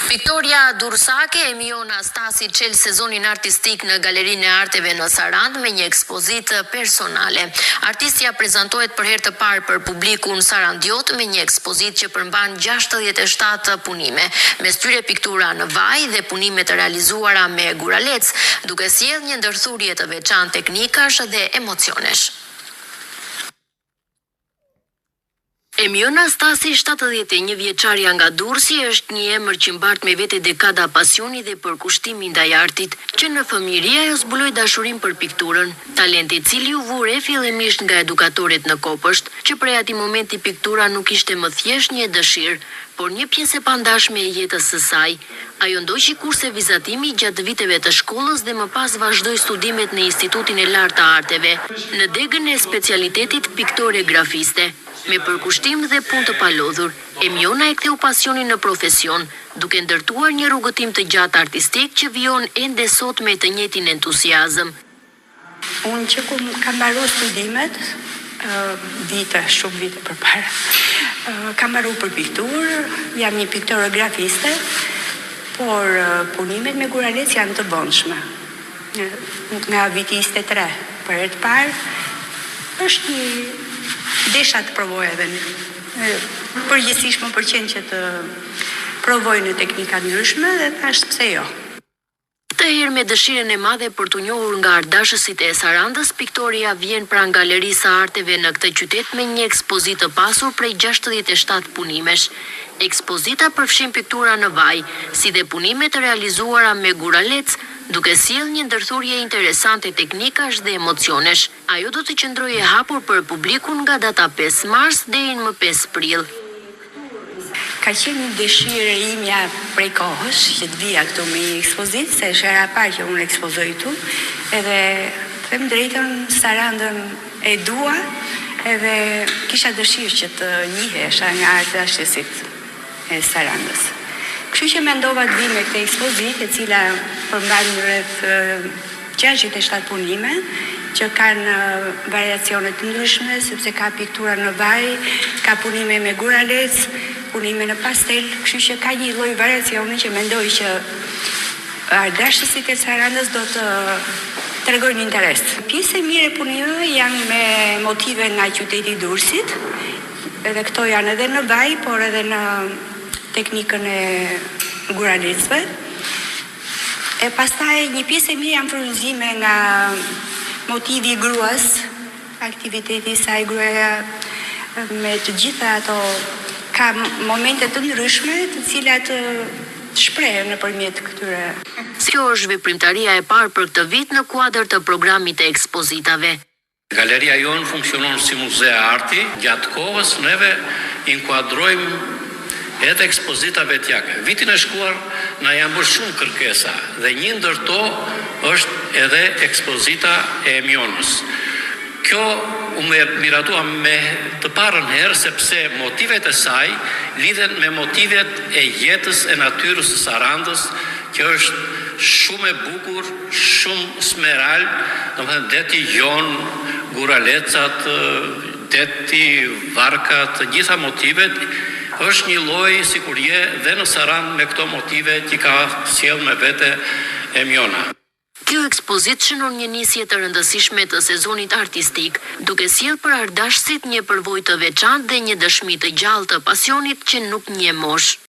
Viktoria Dursake e Miona Stasi çel sezonin artistik në Galerinë e Arteve në Sarandë me një ekspozitë personale. Artistja prezantohet për herë të parë për publikun sarandiot me një ekspozitë që përmban 67 punime, mes tyre piktura në vaj dhe punime të realizuara me guralec, duke sjellë një ndërthurje të veçantë teknikash dhe emocionesh. Miona Stasi, 71 vjeçaria nga Durrësi, është një emër që mbart me vete dekada pasioni dhe përkushtimi ndaj artit, që në fëmijëri ajo zbuloi dashurinë për pikturën, talent i cili u vure fillimisht nga edukatorët në Kopësht, që prej atij momenti piktura nuk ishte më thjesht një dëshirë, por një pjesë e pandashme e jetës së saj. Ajo ndoqi kurse vizatimi gjatë viteve të shkollës dhe më pas vazhdoi studimet në Institutin e Lartë të Arteve, në degën e specialitetit piktore grafiste. Me përkushtim dhe punë të palodhur, Miona e ktheu pasionin në profesion, duke ndërtuar një rrugëtim të gjatë artistik që vijon ende sot me të njëjtin entuziazëm. Unë që kam mbaruar studimet, shumë vite përpara, kam mbaruar për pikturë, jam një piktore grafiste, por punimet me guralec janë të vonshme. Nga viti 23, për herë të parë, është një desha të provoj edhe përgjithsisht më pëlqen që të provoj në teknika ndryshme dhe thash pse jo. Këtë herë me dëshirën e madhe për t'u njohur nga ardashësit e Sarandës, piktoria vjen pranë Galerisë së Arteve në këtë qytet me një ekspozitë të pasur prej 67 punimesh. Ekspozita përfshin piktura në vaj, si dhe punime të realizuara me guralec, duke sjellë një ndërthurje interesante teknikash dhe emocionesh. Ajo do të qëndrojë e hapur për publikun nga data 5 mars deri më 5 prill. Ka qenë një dëshirë imja prej kohës që të vija këtu me një ekspozitë, se është hera e parë që unë ekspozoj këtu, edhe them drejtën Sarandën e dua, edhe kisha dëshirë që të njihesha nga ardashësit e Sarandës. Kështu që mendova të vi me këtë ekspozitë, e cila përmban rreth 67 punime, që kanë variacione të ndryshme, sepse ka piktura në vaj, ka punime me guralec, punime në pastel, kështu që ka një lloj variacioni që mendoj që ardashësit e Sarandës do të tregojnë interes. Pjesë e mirë e punimeve janë me motive nga qyteti i Durrësit, edhe këto janë edhe në vaj, por edhe në teknikën e guralecëve. E pastaj një pjesë e mirë janë frymëzime nga motivi i gruas, aktiviteti i saj gruaja me të gjitha ato, ka momente të ndryshme të cilat shprehen nëpërmjet këtyre. Kjo është veprimtaria e parë për këtë vit në kuadër të programit të ekspozitave. Galeria jonë funksionon si muze e arti, gjatë kohës neve inkuadrojmë edhe ekspozitave tjake. Vitin e shkuar na janë bërë shumë kërkesa dhe një ndër to është edhe ekspozita e Mionës. Kjo u miratua me të parën herë sepse motivet e saj lidhen me motivet e jetës e natyrës së Sarandës, që është shumë e bukur, shumë smeral, domethënë deti jon, guralecat, deti, varkat, të gjitha motivet, është një lloj sikur je dhe në Sarandë me këto motive që ka sjellë me vete Miona. Kjo ekspozitë shënon një nisje të rëndësishme të sezonit artistik, duke sjellë për ardashësit një përvojë të veçantë dhe një dëshmi të gjallë të pasionit që nuk njeh moshë.